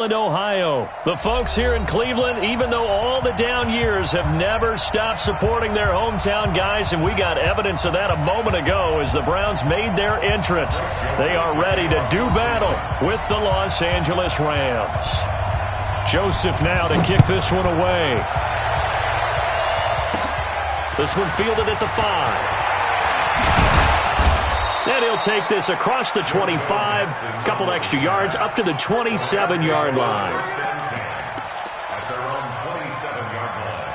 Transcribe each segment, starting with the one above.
Ohio. The folks here in Cleveland, even though all the down years, have never stopped supporting their hometown guys, and we got evidence of that a moment ago as the Browns made their entrance. They are ready to do battle with the Los Angeles Rams. Joseph now to kick this one away. This one fielded at the 5. And he'll take this across the 25, a couple extra yards, up to the 27-yard line. At their own 27-yard line.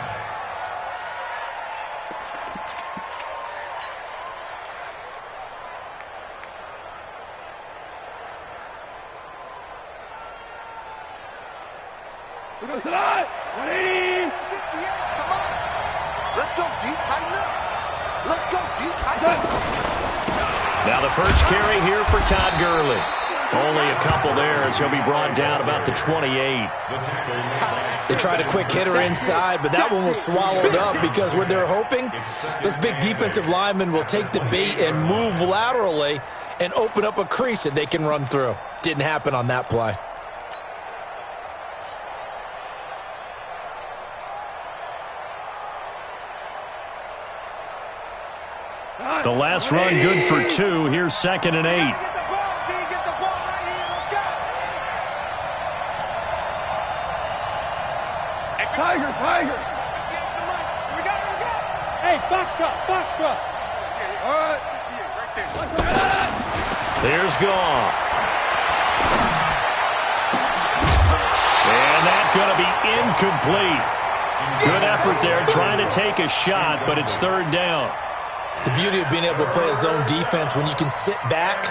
We're going to slide. 180. Come on. Let's go deep, tighten up. Let's go deep, tighten up. Now the first carry here for Todd Gurley. Only a couple there as he'll be brought down about the 28. They tried a quick hitter inside, but that one was swallowed up because what they're hoping, those big defensive linemen will take the bait and move laterally and open up a crease that they can run through. Didn't happen on that play. The last run good for 2. Here's 2nd and 8. Tiger. Hey, box truck. All right. There's Goff. And that's going to be incomplete. Good effort there trying to take a shot, but it's 3rd down. The beauty of being able to play a zone defense, when you can sit back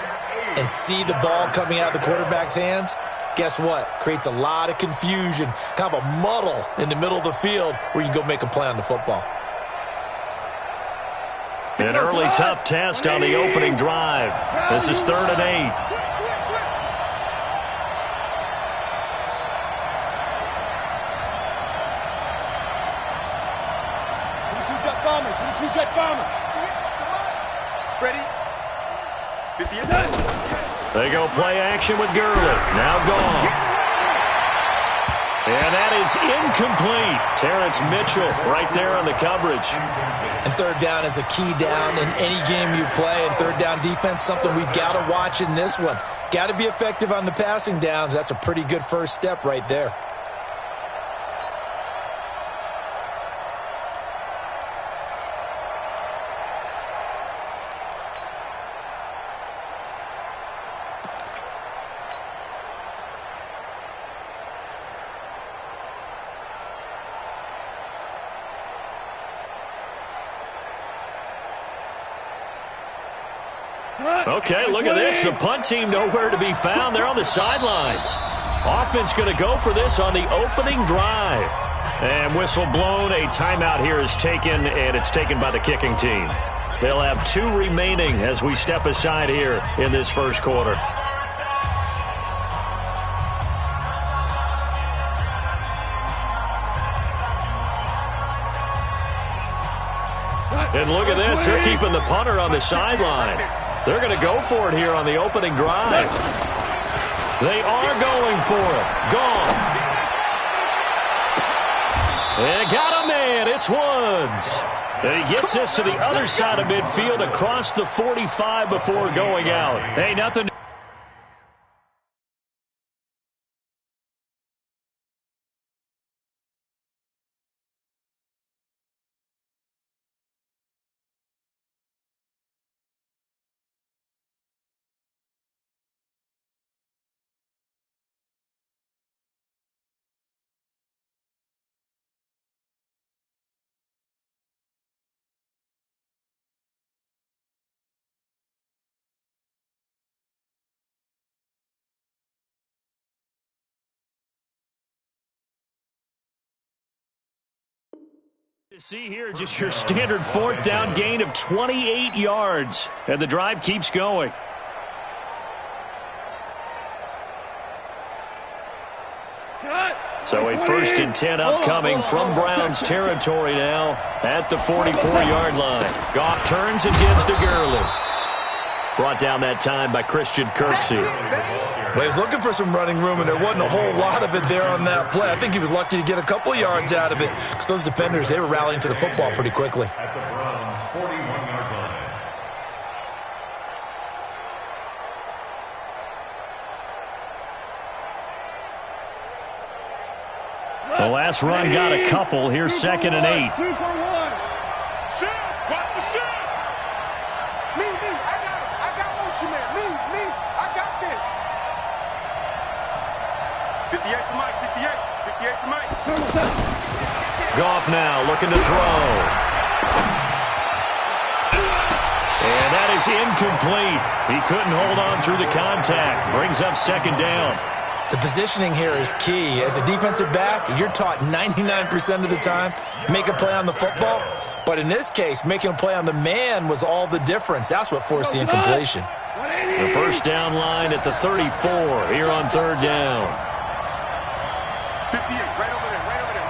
and see the ball coming out of the quarterback's hands, guess what? Creates a lot of confusion, kind of a muddle in the middle of the field where you can go make a play on the football. An early tough test on the opening drive. This is 3rd and 8. Jet bomber. Ready? 50 and done. They go play action with Gurley. Now Goff. And that is incomplete. Terrence Mitchell right there on the coverage. And 3rd down is a key down in any game you play. And 3rd down defense, something we've got to watch in this one. Got to be effective on the passing downs. That's a pretty good first step right there. Okay, look at this. The punt team nowhere to be found. They're on the sidelines. Offense going to go for this on the opening drive. And whistle blown. A timeout here is taken, and it's taken by the kicking team. They'll have 2 remaining as we step aside here in this first quarter. And look at this. They're keeping the punter on the sideline. They're going to go for it here on the opening drive. They are going for it. Goff. And got a man. It's Woods. And he gets this to the other side of midfield across the 45 before going out. Hey, nothing. See here, just your standard 4th down gain of 28 yards. And the drive keeps going. So a 1st and 10 upcoming from Browns territory now at the 44-yard line. Goff turns and gives to Gurley. Brought down that time by Christian Kirksey. Well, he was looking for some running room, and there wasn't a whole lot of it there on that play. I think he was lucky to get a couple of yards out of it because those defenders, they were rallying to the football pretty quickly. At the Browns' 41-yard line. The last run got a couple. Here's 2nd and 8. 2 for 1. Shoot! Watch the shoot! Me, I got motion man. Me, I got this. 58 to Mike, 58 to Mike. Goff now looking to throw. And that is incomplete. He couldn't hold on through the contact. Brings up 2nd down. The positioning here is key. As a defensive back, you're taught 99% of the time, make a play on the football. But in this case, making a play on the man was all the difference. That's what forced the incompletion. The first down line at the 34 here on 3rd down. 58, right over there.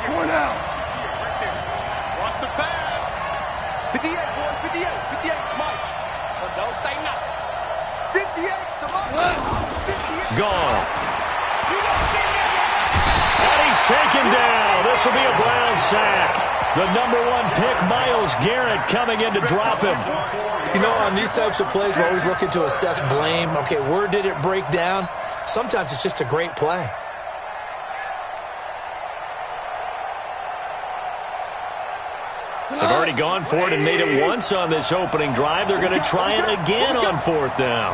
Yeah, Going out. 58, right there. Watch the pass. 58, boy, 58, Mike. So don't say nothing. 58 to Mike. 58. Goff. And he's taken down. This will be a Brown sack. The number 1 pick, Myles Garrett, coming in to drop him. You know, on these types of plays, we're always looking to assess blame. Okay, where did it break down? Sometimes it's just a great play. They've already gone for it and made it once on this opening drive. They're going to try it again on 4th down.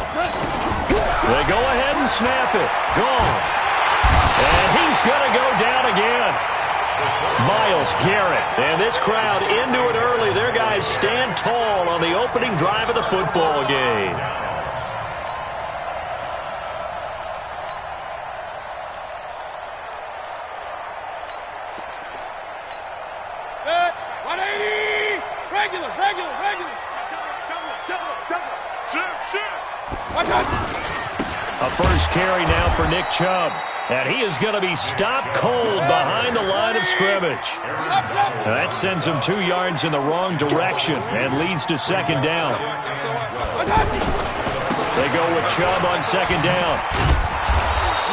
They go ahead and snap it. Gone. And he's going to go down again. Myles Garrett. And this crowd into it early. Their guys stand tall on the opening drive of the football game. Set. 180. Regular. A first carry now for Nick Chubb. And he is going to be stopped cold behind the line of scrimmage. That sends him 2 yards in the wrong direction and leads to 2nd down. They go with Chubb on 2nd down.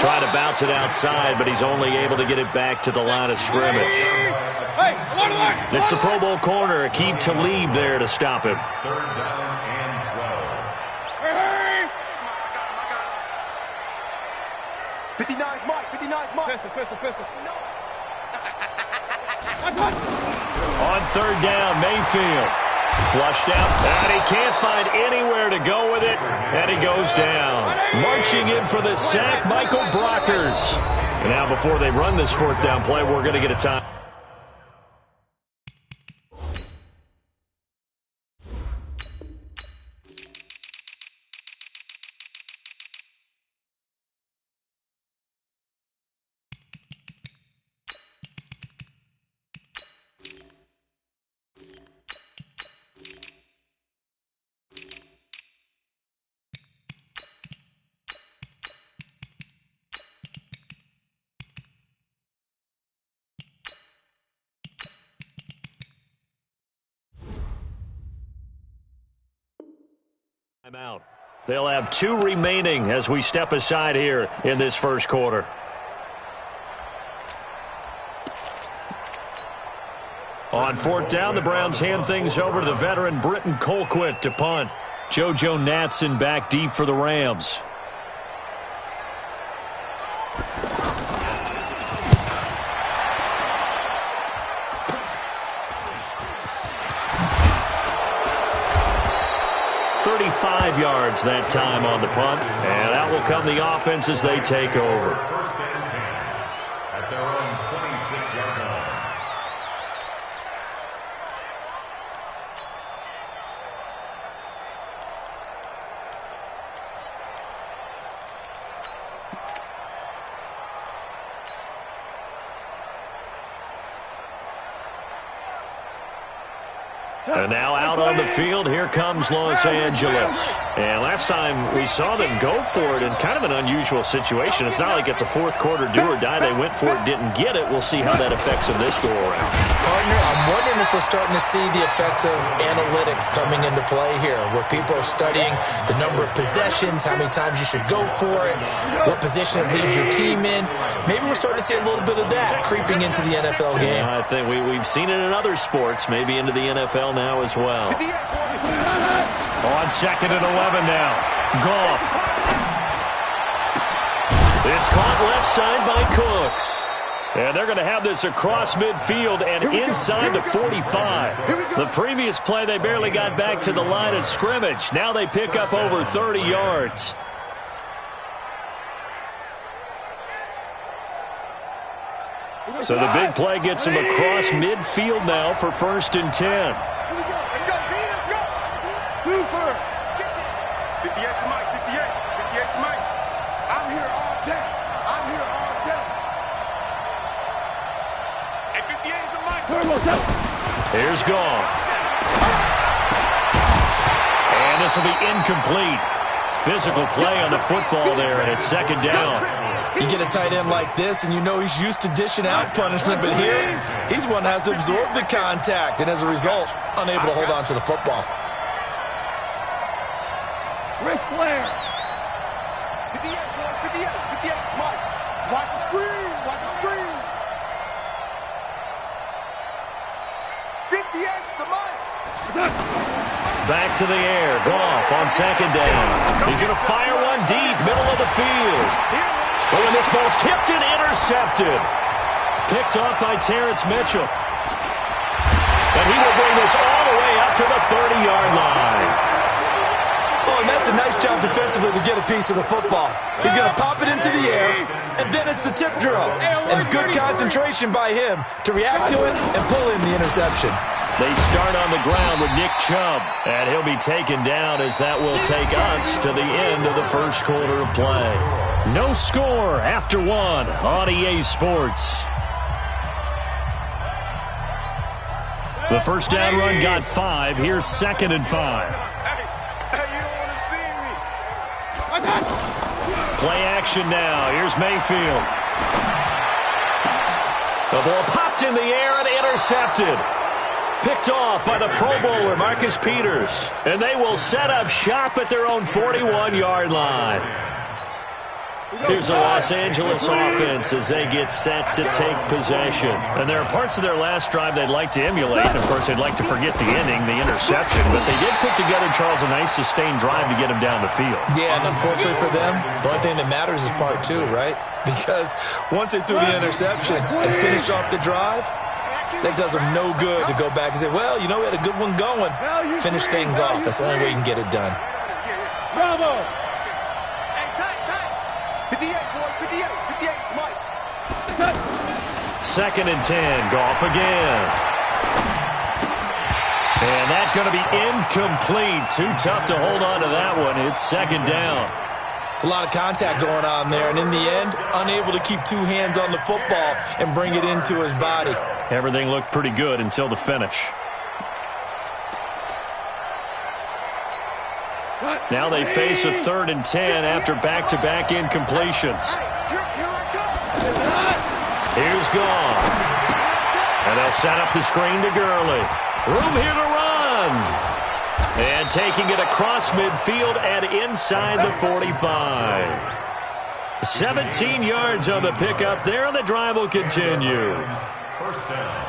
Trying to bounce it outside, but he's only able to get it back to the line of scrimmage. It's the Pro Bowl corner, Aqib Talib there to stop him. 3rd down and 12. 59 Mike. Pistol. On 3rd down, Mayfield. Flushed out, and he can't find anywhere to go with it, and he goes down. Marching in for the sack, Michael Brockers. And now before they run this 4th down play, we're going to get a time. Out. They'll have 2 remaining as we step aside here in this first quarter. On 4th down, the Browns hand things over to the veteran Britton Colquitt to punt. JoJo Natson back deep for the Rams. Yards that time on the punt, and out will come the offense as they take over. 1st and 10 at their own 26-yard line. And now out on the field, here comes Los Angeles. And last time we saw them go for it in kind of an unusual situation. It's not like it's a fourth quarter do or die. They went for it, didn't get it. We'll see how that affects them this go around. Partner, I'm wondering if we're starting to see the effects of analytics coming into play here, where people are studying the number of possessions, how many times you should go for it, what position it leaves your team in. Maybe we're starting to see a little bit of that creeping into the NFL game. I think we've seen it in other sports, maybe into the NFL now as well. On 2nd and 11 now. Goff. It's caught left side by Cooks. And they're going to have this across midfield and inside the 45. The previous play, they barely got back to the line of scrimmage. Now they pick up over 30 yards. So the big play gets them across midfield now for 1st and 10. Let's go, B, let's go. Super. 58 to Mike, 58 to Mike. I'm here all day. I'm here all day. And 58 is a Mike. Here's Goff. And this will be incomplete. Physical play on the football there, and it's 2nd down. You get a tight end like this, and you know he's used to dishing out punishment, but here, he's one that has to absorb the contact, and as a result, unable to hold on to the football. Ric Flair. 58, boy, 58, Mike. Watch the screen, watch the screen. 58's the Mike. Back to the air. Goff on 2nd down. He's going to fire one deep, middle of the field. Oh, and this ball's tipped and intercepted. Picked off by Terrence Mitchell. And he will bring this all the way up to the 30-yard line. Oh, and that's a nice job defensively to get a piece of the football. He's going to pop it into the air, and then it's the tip drill. And good concentration by him to react to it and pull in the interception. They start on the ground with Nick Chubb, and he'll be taken down as that will take us to the end of the first quarter of play. No score after 1 on EA Sports. The first down run got 5. Here's 2nd and 5. Hey, you don't want to see me. Play action now. Here's Mayfield. The ball popped in the air and intercepted. Picked off by the Pro Bowler, Marcus Peters. And they will set up shop at their own 41-yard line. Here's the Los Angeles offense as they get set to take possession. And there are parts of their last drive they'd like to emulate. Of course, they'd like to forget the ending, the interception. But they did put together, Charles, a nice sustained drive to get them down the field. Yeah, and unfortunately for them, the only thing that matters is part 2, right? Because once they threw the interception and finished off the drive, that does them no good to go back and say, well, you know, we had a good one going. Finish things off. That's the only way you can get it done. Bravo. Hey, tight. 58, boy, 58, Mike. 2nd and 10. Goff again. And that's going to be incomplete. Too tough to hold on to that one. It's 2nd down. It's a lot of contact going on there, and in the end, unable to keep 2 hands on the football and bring it into his body. Everything looked pretty good until the finish. Now they face a 3rd and 10 after back-to-back incompletions. Here's Goff. And they'll set up the screen to Gurley. Room here to run. And taking it across midfield and inside the 45. 17 yards on the pickup there, and the drive will continue. First down.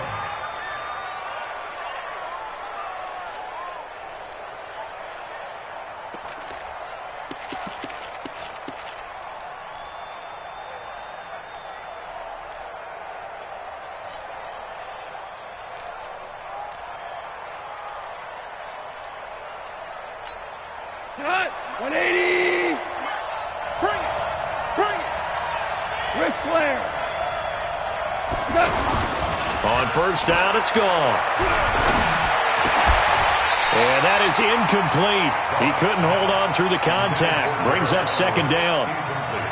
Cut. 180. Bring it. Bring it. Ric Flair. On first down, it's gone. And that is incomplete. He couldn't hold on through the contact. Brings up second down.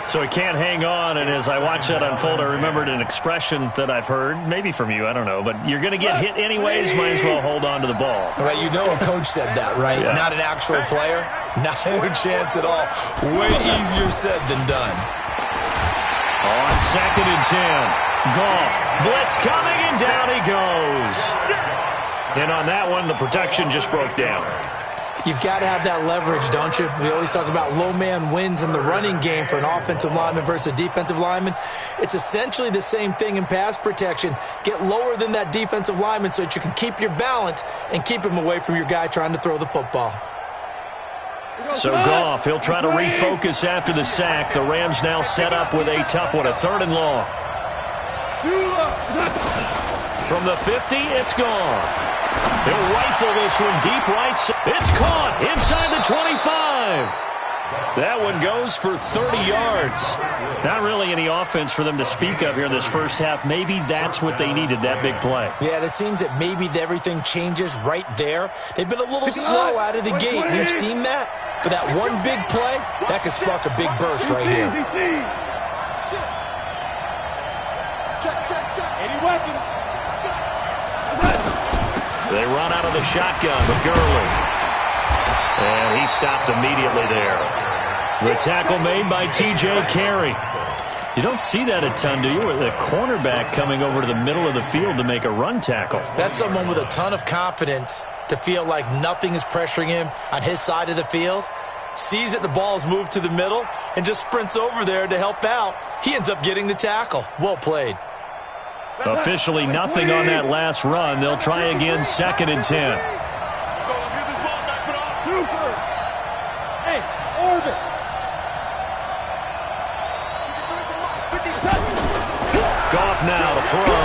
So he can't hang on, and as I watch that unfold, I remembered an expression that I've heard, maybe from you, I don't know, but you're going to get hit anyways, might as well hold on to the ball. Right, you know a coach said that, right? Yeah. Not an actual player. Not a chance at all. Way easier said than done. On second and 10, Goff. Blitz coming, and down he goes. And on that one, the protection just broke down. You've got to have that leverage, don't you? We always talk about low man wins in the running game for an offensive lineman versus a defensive lineman. It's essentially the same thing in pass protection. Get lower than that defensive lineman so that you can keep your balance and keep him away from your guy trying to throw the football. So Goff, he'll try to refocus after the sack. The Rams now set up with a tough one, a 3rd and long. From the 50, it's Goff. He'll rifle this one deep right. It's caught inside the 25. That one goes for 30 yards. Not really any offense for them to speak of here in this first half. Maybe that's what they needed, that big play. Yeah, it seems that maybe everything changes right there. They've been a little slow out of the gate. We've seen that. But that one big play, that could spark a big burst right here. Any weapon. They run out of the shotgun with Gurley. And he stopped immediately there. The tackle made by T.J. Carey. You don't see that a ton, do you? With a cornerback coming over to the middle of the field to make a run tackle. That's someone with a ton of confidence to feel like nothing is pressuring him on his side of the field. Sees that the ball's moved to the middle and just sprints over there to help out. He ends up getting the tackle. Well played. Officially nothing on that last run. They'll try again, 2nd and 10. Let's get this ball back, put on. Super. Hey, orbit. Goff now to throw.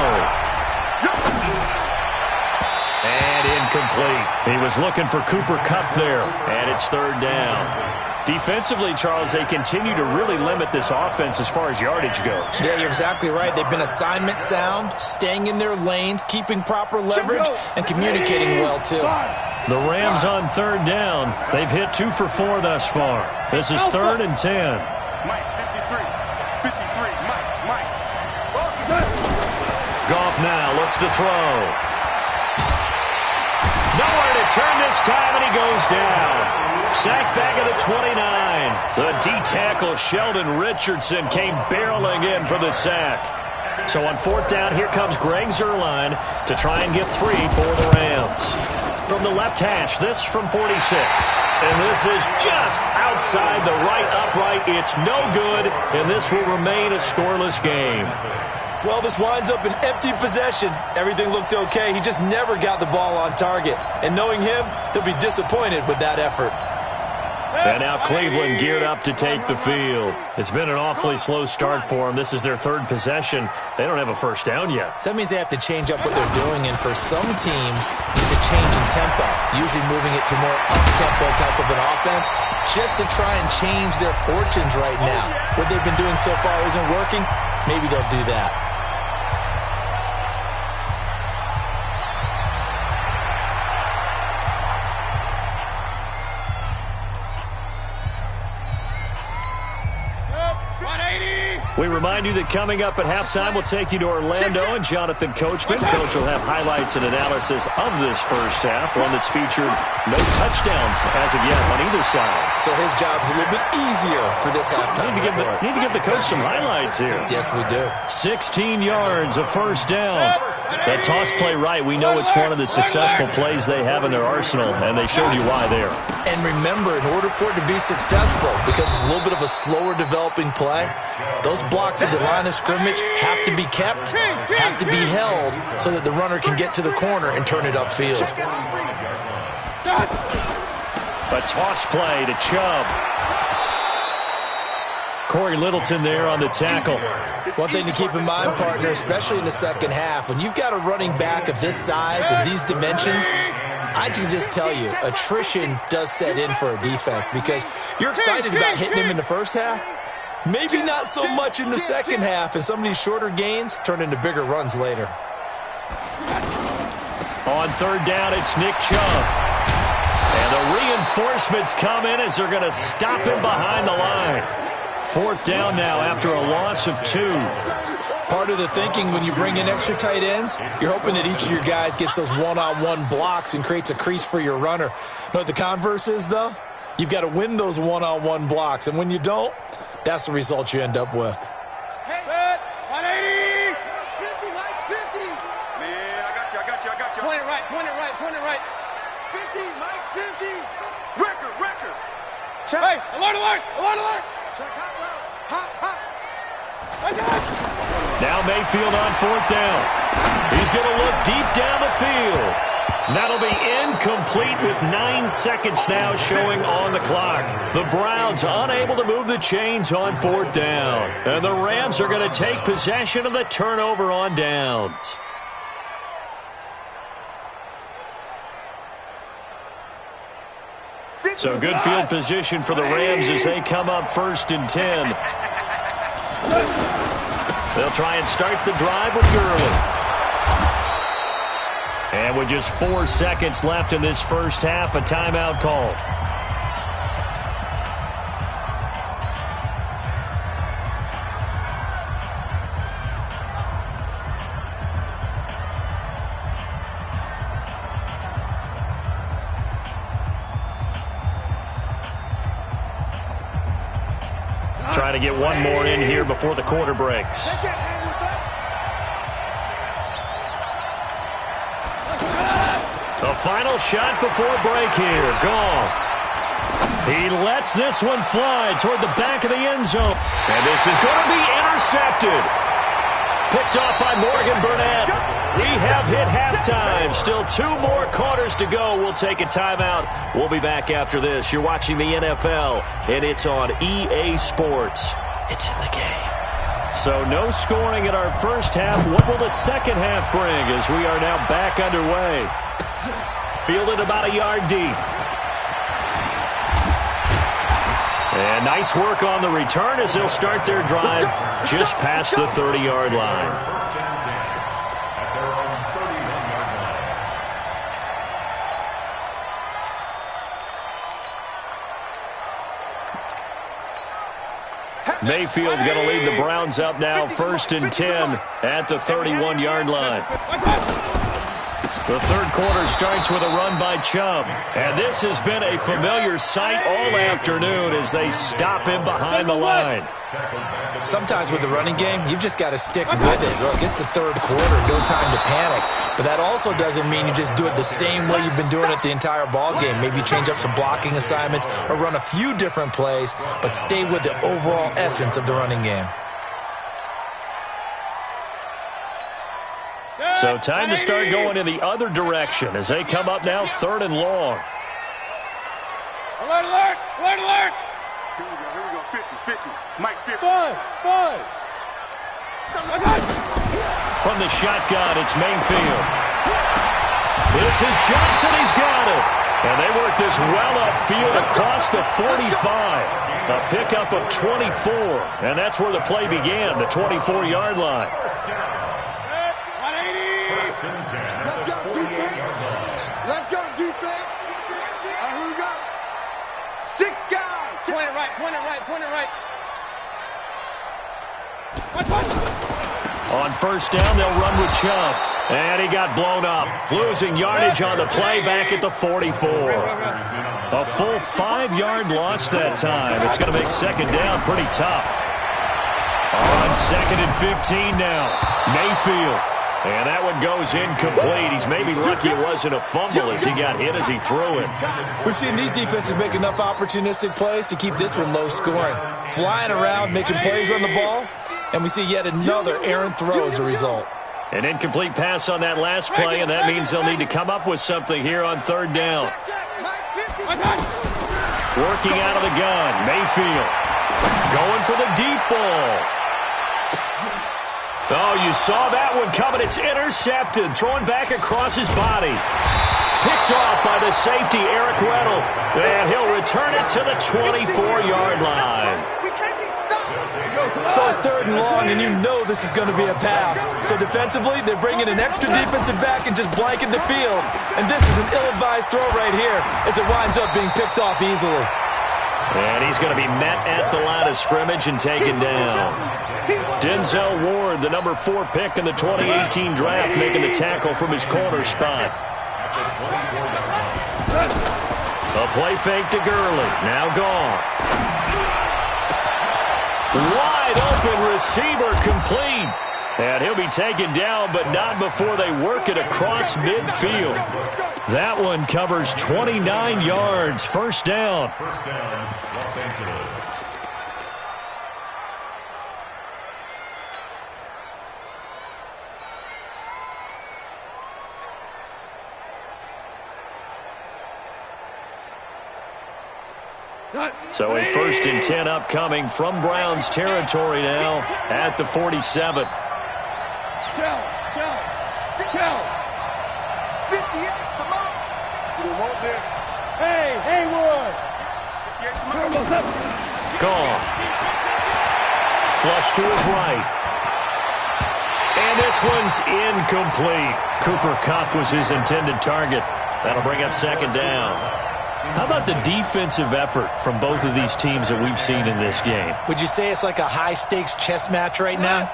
And incomplete. He was looking for Cooper Kupp there. And it's 3rd down. Defensively, Charles, they continue to really limit this offense as far as yardage goes. Yeah, you're exactly right. They've been assignment sound, staying in their lanes, keeping proper leverage, and communicating well, too. The Rams on 3rd down. They've hit 2 for 4 thus far. This is 3rd and 10. Mike, 53. 53. Mike. Goff now looks to throw. Nowhere to turn this time, and he goes down. Sacked back at the 29. The D-tackle, Sheldon Richardson, came barreling in for the sack. So on 4th down, here comes Greg Zuerlein to try and get 3 for the Rams. From the left hash, this from 46. And this is just outside the right upright. It's no good, and this will remain a scoreless game. Well, this winds up an empty possession. Everything looked okay. He just never got the ball on target. And knowing him, they'll be disappointed with that effort. And now Cleveland geared up to take the field. It's been an awfully slow start for them. This is their 3rd possession. They don't have a first down yet. So that means they have to change up what they're doing, and for some teams, it's a change in tempo, usually moving it to more up-tempo type of an offense, just to try and change their fortunes right now. What they've been doing so far isn't working. Maybe they'll do that. We remind you that coming up at halftime, we'll take you to Orlando and Jonathan Coachman. Coach will have highlights and analysis of this first half, one that's featured no touchdowns as of yet on either side. So his job's a little bit easier for this halftime. Need to give the coach some highlights here. Yes, we do. 16 yards, a first down. That toss play right, we know it's one of the successful plays they have in their arsenal, and they showed you why there. And remember, in order for it to be successful, because it's a little bit of a slower developing play, those blocks at the line of scrimmage have to be kept, have to be held, so that the runner can get to the corner and turn it upfield. A toss play to Chubb. Corey Littleton there on the tackle. One thing to keep in mind, partner, especially in the second half, when you've got a running back of this size and these dimensions, I can just tell you, attrition does set in for a defense, because you're excited about hitting him in the first half. Maybe not so much in the second half, and some of these shorter gains turn into bigger runs later. On 3rd down, it's Nick Chubb. And the reinforcements come in as they're going to stop him behind the line. 4th down now after a loss of 2. Part of the thinking when you bring in extra tight ends, you're hoping that each of your guys gets those one-on-one blocks and creates a crease for your runner. You know what the converse is, though? You've got to win those one-on-one blocks, and when you don't, that's the result you end up with. Hey, 180. 50, Mike's 50. Man, I got you. Point it right. 50, Mike's 50. Record. Check. Hey, alert. Check, hot. Now Mayfield on 4th down. He's going to look deep down the field. That'll be incomplete with 9 seconds now showing on the clock. The Browns unable to move the chains on 4th down. And the Rams are going to take possession of the turnover on downs. So good field position for the Rams as they come up 1st and 10. They'll try and start the drive with Gurley. And with just 4 seconds left in this first half, a timeout call. Trying to get one more in here before the quarter breaks. The final shot before break here. Goff. He lets this one fly toward the back of the end zone. And this is going to be intercepted. Picked off by Morgan Burnett. We have hit halftime. Still 2 more quarters to go. We'll take a timeout. We'll be back after this. You're watching the NFL, and it's on EA Sports. It's in the game. So no scoring in our first half. What will the second half bring as we are now back underway? Fielded about a yard deep. And nice work on the return as they'll start their drive just past the 30-yard line. Mayfield going to lead the Browns up now 1st and 10 at the 31-yard line. The third quarter starts with a run by Chubb. And this has been a familiar sight all afternoon as they stop him behind the line. Sometimes with the running game, you've just got to stick with it. Look, it's the third quarter, no time to panic. But that also doesn't mean you just do it the same way you've been doing it the entire ball game. Maybe change up some blocking assignments or run a few different plays, but stay with the overall essence of the running game. So time to start going in the other direction as they come up now 3rd and long. Alert. Here we go. 50. Mike 50. Five. From the shotgun, it's Mayfield. This is Johnson. He's got it. And they work this well upfield across the 45. A pickup of 24. And that's where the play began, the 24-yard line. Let's go, defense. Who we got? 6 guys. Point it right. On 1st down, they'll run with Chubb. And he got blown up. Losing yardage on the play back at the 44. A full 5-yard loss that time. It's going to make 2nd down pretty tough. On 2nd and 15 now. Mayfield. And that one goes incomplete. He's maybe lucky it wasn't a fumble as he got hit as he threw it. We've seen these defenses make enough opportunistic plays to keep this one low scoring. Flying around, making plays on the ball, and we see yet another errant throw as a result. An incomplete pass on that last play, and that means they'll need to come up with something here on 3rd down. Working out of the gun, Mayfield. Going for the deep ball. Oh, you saw that one coming. It's intercepted. Throwing back across his body. Picked off by the safety, Eric Weddle. And he'll return it to the 24-yard line. So it's 3rd and long, and you know know this is going to be a pass. So defensively, they're bringing an extra defensive back and just blanking the field. And this is an ill-advised throw right here as it winds up being picked off easily. And he's going to be met at the line of scrimmage and taken down. Denzel Ward, the number 4 pick in the 2018 draft, making the tackle from his corner spot. A play fake to Gurley. Now gone. Wide open receiver complete. And he'll be taken down, but not before they work it across midfield. That one covers 29 yards. First down. First down, Los Angeles. So a 1st and 10 upcoming from Browns territory now at the 47. Count. 58, come on. We want this. Hey, Haywood. 58, come on. Gone. Flush to his right. And this one's incomplete. Cooper Kupp was his intended target. That'll bring up second down. How about the defensive effort from both of these teams that we've seen in this game? Would you say it's like a high-stakes chess match right now?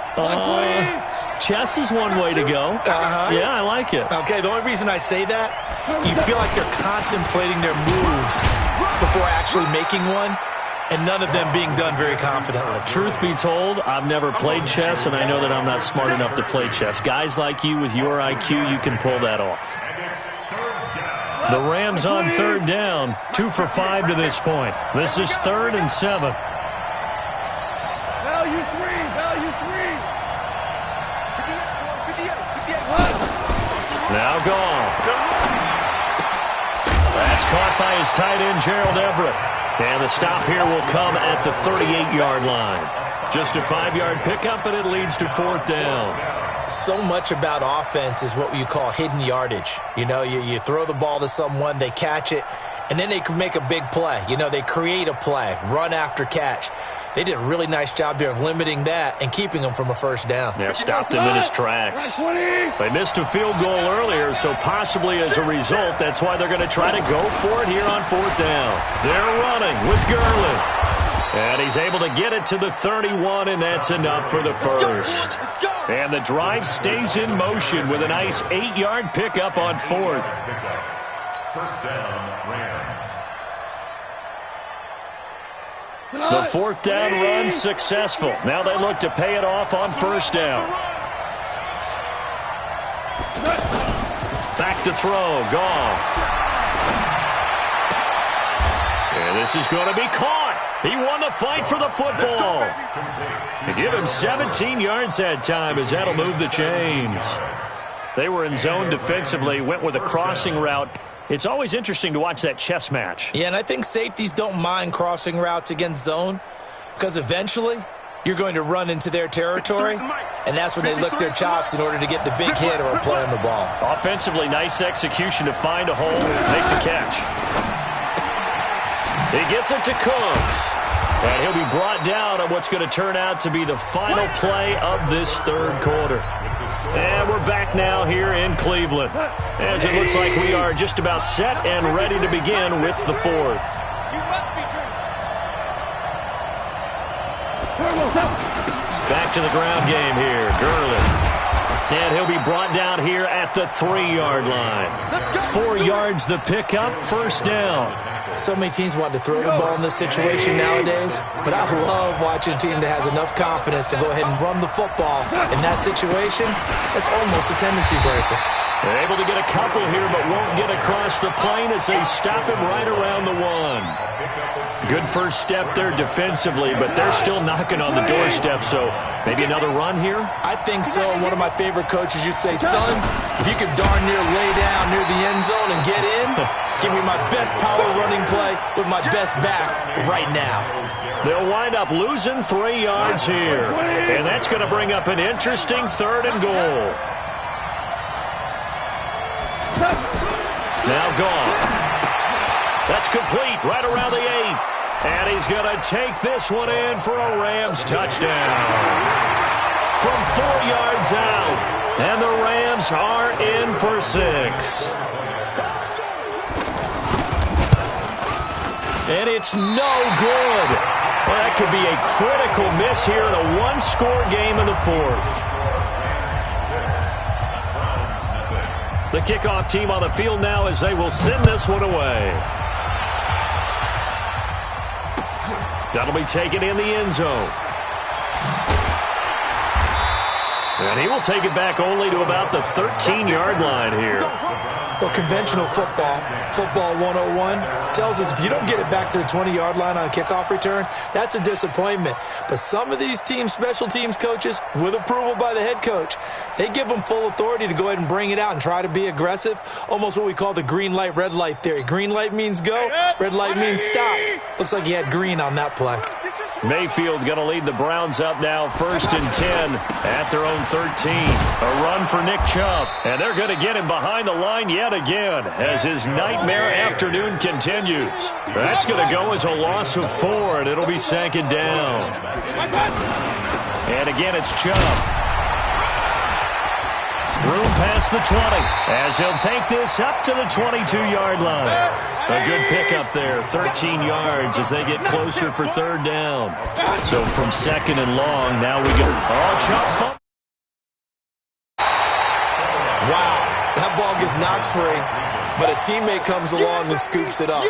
Chess is one way to go. Yeah, I like it. Okay, the only reason I say that, you feel like they're contemplating their moves before actually making one, and none of them being done very confidently. Truth be told, I've never played chess, and I know that I'm not smart enough to play chess. Guys like you with your IQ, you can pull that off. The Rams on third down, 2 for 5 to this point. This is 3rd and 7. Value 3. Now gone. That's caught by his tight end, Gerald Everett. And the stop here will come at the 38-yard line. Just a 5-yard pickup, and it leads to 4th down. So much about offense is what you call hidden yardage. You know, you throw the ball to someone, they catch it, and then they can make a big play. You know, they create a play, run after catch. They did a really nice job there of limiting that and keeping him from a first down. Yeah, stopped him in his tracks. They missed a field goal earlier, so possibly as a result, that's why they're going to try to go for it here on 4th down. They're running with Gurley. And he's able to get it to the 31, and that's enough for the first. And the drive stays in motion with a nice 8-yard pickup on 4th. First down, Rams. The 4th down run successful. Now they look to pay it off on 1st down. Back to throw. Gone. And this is going to be caught. He won the fight for the football. They give him 17 yards that time as that'll move the chains. They were in zone defensively, went with a crossing route. It's always interesting to watch that chess match. Yeah, and I think safeties don't mind crossing routes against zone because eventually you're going to run into their territory, and that's when they lick their chops in order to get the big hit or a play on the ball. Offensively, nice execution to find a hole, make the catch. He gets it to Cooks. And he'll be brought down on what's going to turn out to be the final play of this 3rd quarter. And we're back now here in Cleveland, as it looks like we are just about set and ready to begin with the 4th. Back to the ground game here. Gurley. And he'll be brought down here at the 3-yard line. 4 yards the pickup, 1st down. So many teams want to throw the ball in this situation nowadays, but I love watching a team that has enough confidence to go ahead and run the football. In that situation, that's almost a tendency breaker. They're able to get a couple here, but won't get across the plane as they stop him right around the 1. Good first step there defensively, but they're still knocking on the doorstep, so maybe another run here? I think so. One of my favorite coaches used to say, son, if you could darn near lay down near the end zone and get in, give me my best power running play with my best back right now. They'll wind up losing 3 yards here, and that's going to bring up an interesting 3rd and goal. Now gone. That's complete right around the 8. And he's going to take this one in for a Rams touchdown. from 4 yards out. And the Rams are in for 6. And it's no good. Well, that could be a critical miss here in a one-score game in the fourth. The kickoff team on the field now as they will send this one away. That'll be taken in the end zone. And he will take it back only to about the 13-yard line here. Well, conventional football 101, tells us if you don't get it back to the 20-yard line on a kickoff return, that's a disappointment. But some of these team special teams coaches, with approval by the head coach, they give them full authority to go ahead and bring it out and try to be aggressive, almost what we call the green light, red light theory. Green light means go, red light means stop. Looks like he had green on that play. Mayfield going to lead the Browns up now 1st and 10 at their own 13. A run for Nick Chubb. And they're going to get him behind the line yet again as his nightmare afternoon continues. That's going to go as a loss of 4, and it'll be 2nd down. And again, it's Chubb. Room past the 20 as he'll take this up to the 22-yard line. A good pickup there, 13 yards as they get closer for 3rd down. So from 2nd and long, now we get Chubb. Wow, that ball gets knocked free, but a teammate comes along and scoops it up.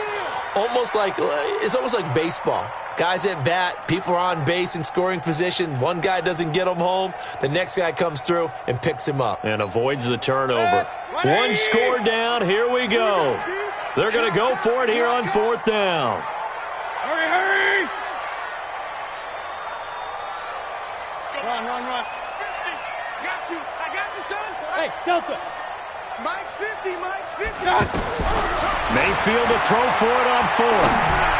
It's almost like baseball. Guys at bat, people are on base in scoring position. One guy doesn't get him home. The next guy comes through and picks him up. And avoids the turnover. One score down. Here we go. They're going to go for it here on 4th down. Hurry! Run. I got you, son. Hey, Delta. Mike's 50. Mayfield to throw for it on 4th.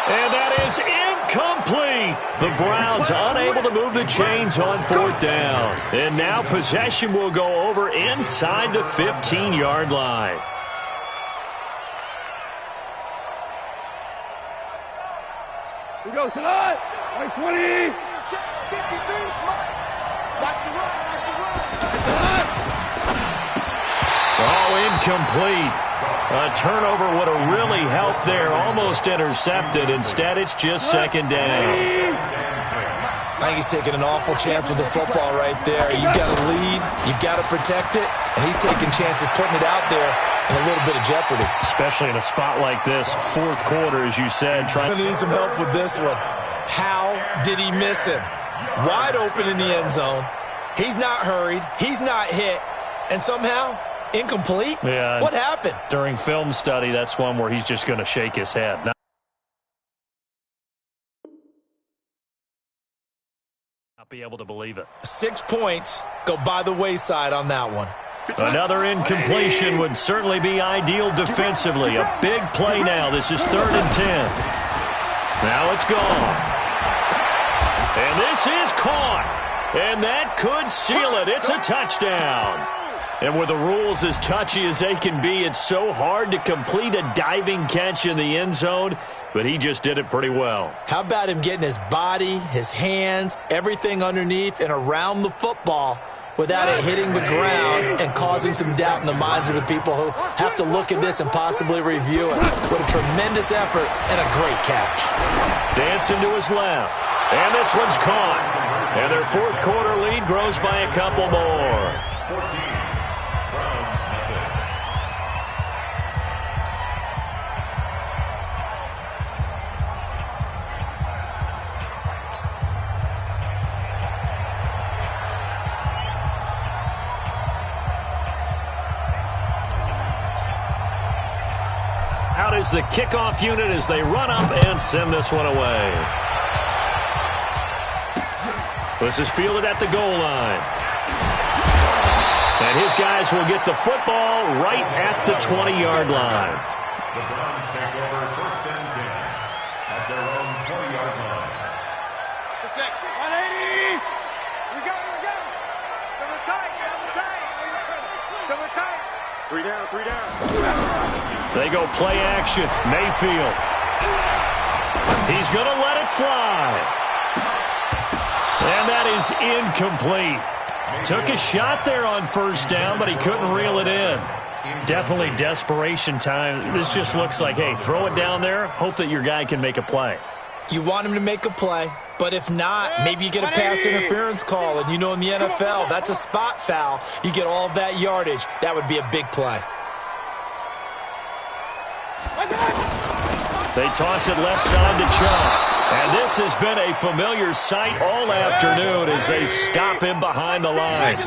And that is incomplete. The Browns unable to move the chains on 4th down. And now possession will go over inside the 15-yard line. We go to the 20. 53, Mike. Watch the run. Oh, incomplete. A turnover would have really helped there. Almost intercepted. Instead, it's just 2nd down. I think he's taking an awful chance with the football right there. You've got to lead. You've got to protect it. And he's taking chances putting it out there in a little bit of jeopardy. Especially in a spot like this, 4th quarter, as you said. Going to need some help with this one. How did he miss him? Wide open in the end zone. He's not hurried. He's not hit. And somehow, incomplete? Yeah. What happened? During film study, that's one where he's just going to shake his head. Not be able to believe it. 6 points go by the wayside on that one. Another incompletion would certainly be ideal defensively. A big play now. This is 3rd and 10. Now it's gone. And this is caught. And that could seal it. It's a touchdown. And with the rules as touchy as they can be, it's so hard to complete a diving catch in the end zone, but he just did it pretty well. How about him getting his body, his hands, everything underneath and around the football without it hitting the ground and causing some doubt in the minds of the people who have to look at this and possibly review it. What a tremendous effort and a great catch. Dancing to his left. And this one's caught. And their 4th quarter lead grows by a couple more. 14. Out is the kickoff unit as they run up and send this one away. This is fielded at the goal line. And his guys will get the football right at the 20-yard line. The Browns take over 1st and 10 at their own 20-yard line. 180. We go. Double tight. Double tight. 3 down. They go play action. Mayfield. He's going to let it fly. And that is incomplete. Took a shot there on first down, but he couldn't reel it in. Definitely desperation time. This just looks like, hey, throw it down there, hope that your guy can make a play. You want him to make a play, but if not, maybe you get a pass interference call, and you know in the NFL, that's a spot foul. You get all of that yardage. That would be a big play. They toss it left side to Chubb. And this has been a familiar sight all afternoon as they stop him behind the line.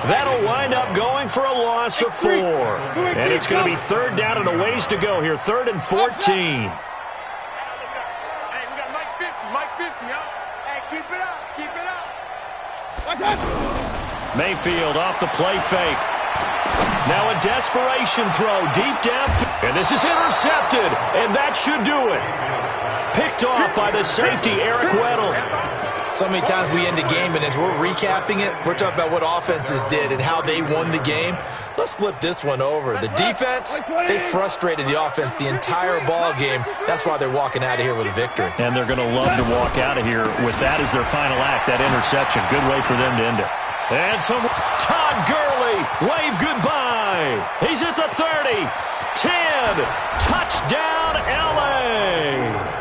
That'll wind up going for a loss of 4. And it's going to be third down and a ways to go here, 3rd and 14. Hey, we got Mike 50, Mike 50, huh? Hey, keep it up, keep it up. Mayfield off the play fake. Now a desperation throw deep down. And this is intercepted, and that should do it. Picked off by the safety, Eric Weddle. So many times we end a game, and as we're recapping it, we're talking about what offenses did and how they won the game. Let's flip this one over. The defense, they frustrated the offense the entire ball game. That's why they're walking out of here with a victory. And they're going to love to walk out of here with that as their final act, that interception. Good way for them to end it. And some Todd Gurley, wave goodbye. He's at the 30, 10, touchdown L.A.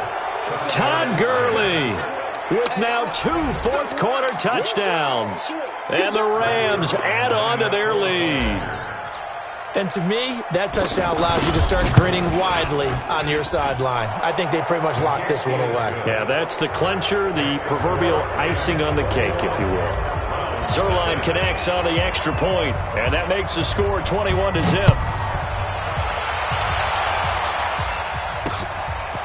Todd Gurley with now 2 fourth-quarter touchdowns. And the Rams add on to their lead. And to me, that touchdown allows you to start grinning widely on your sideline. I think they pretty much locked this one away. Yeah, that's the clincher, the proverbial icing on the cake, if you will. Zerline connects on the extra point, and that makes the score 21-0.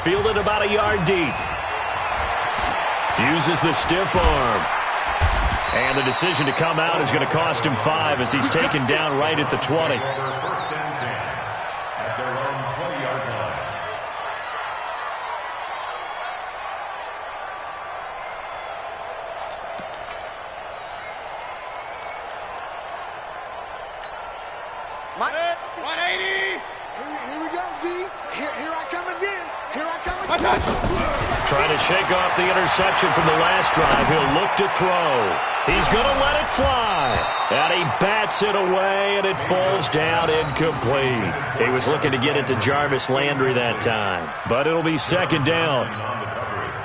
Fielded about a yard deep. Uses the stiff arm. And the decision to come out is going to cost him 5 as he's taken down right at the 20. First and 10 at their own 20-yard line. Mike, 180. Here we go, D. Here I come again. Here I come again. Trying to shake off the interception from the last drive. He'll look to throw. He's going to let it fly. And he bats it away, and it falls down incomplete. He was looking to get it to Jarvis Landry that time. But it'll be second down.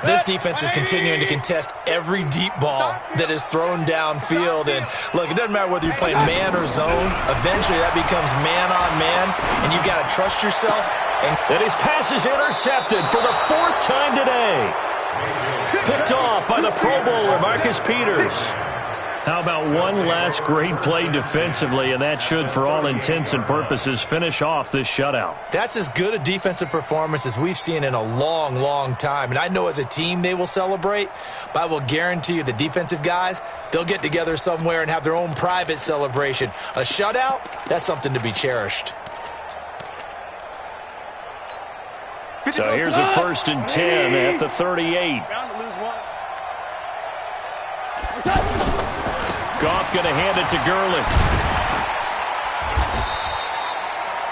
This defense is continuing to contest every deep ball that is thrown downfield. And, look, it doesn't matter whether you're playing man or zone. Eventually, that becomes man on man, and you've got to trust yourself. And his pass is intercepted for the 4th time today. Picked off by the Pro Bowler, Marcus Peters. How about one last great play defensively, and that should, for all intents and purposes, finish off this shutout. That's as good a defensive performance as we've seen in a long, long time. And I know as a team they will celebrate, but I will guarantee you the defensive guys, they'll get together somewhere and have their own private celebration. A shutout, that's something to be cherished. So here's a 1st and 10 at the 38. Bound to lose one. Goff going to hand it to Gurley.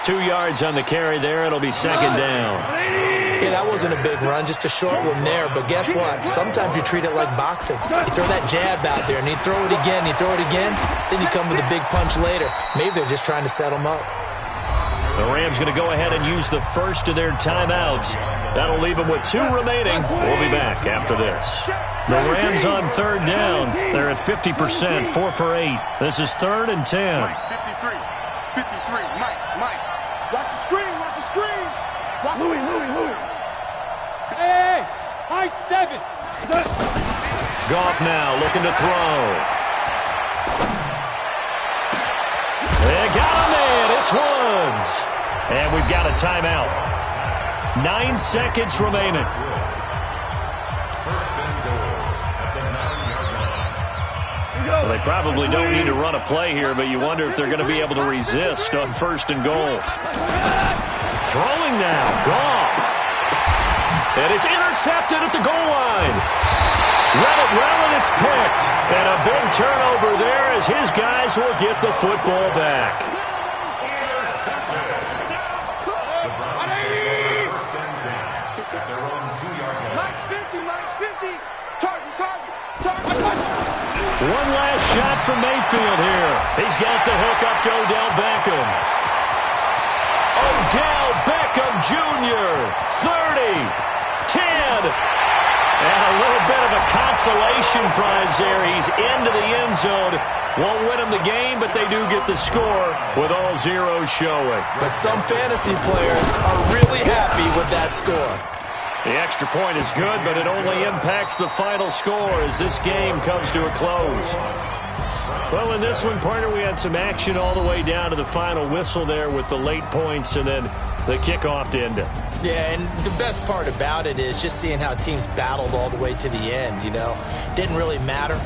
2 yards on the carry there. It'll be second down. Yeah, that wasn't a big run, just a short one there. But guess what? Sometimes you treat it like boxing. You throw that jab out there, and you throw it again, you throw it again, then you come with a big punch later. Maybe they're just trying to set them up. The Rams going to go ahead and use the first of their timeouts. That'll leave them with 2 remaining. We'll be back after this. The Rams on 3rd down. They're at 50%, 4 for 8. This is 3rd and 10. Mike, 53. 53. Mike. Watch the screen. Watch the screen. Louis. Hey, high 7. Goff now looking to throw. They got him in. It's Woods. And we've got a timeout. 9 seconds remaining. Well, they probably don't need to run a play here, but you wonder if they're going to be able to resist on 1st and goal. Throwing now, Goff. And it's intercepted at the goal line. Let it well, and it's picked. And a big turnover there as his guys will get the football back. Mike's 50. Target. One last shot from Mayfield here. He's got the hook up to Odell Beckham. Odell Beckham Jr. 30, 10. And a little bit of a consolation prize there. He's into the end zone. Won't win them the game, but they do get the score with all zeros showing. But some fantasy players are really happy with that score. The extra point is good, but it only impacts the final score as this game comes to a close. Well, in this one, partner, we had some action all the way down to the final whistle there with the late points and then the kickoff to end it. Yeah, and the best part about it is just seeing how teams battled all the way to the end, you know. Didn't really matter